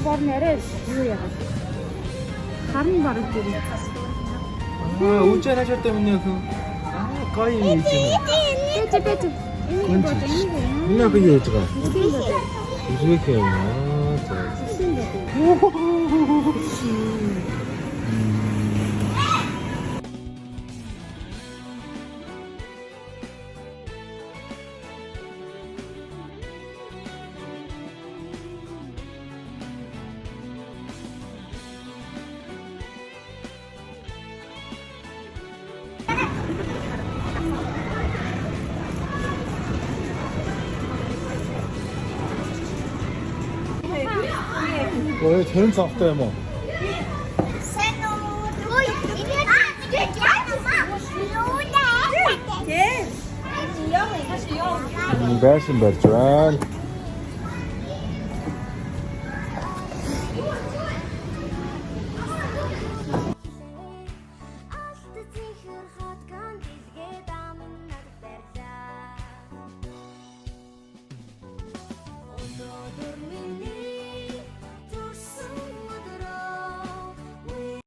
борно арай юу яагаад. Харн бараг тийм. 우전 하셨 때문에 거의 Бэж. 누나 그게 어쩌가 무슨 이렇게 왜 저런 작다 뭐 Bashing Bertrand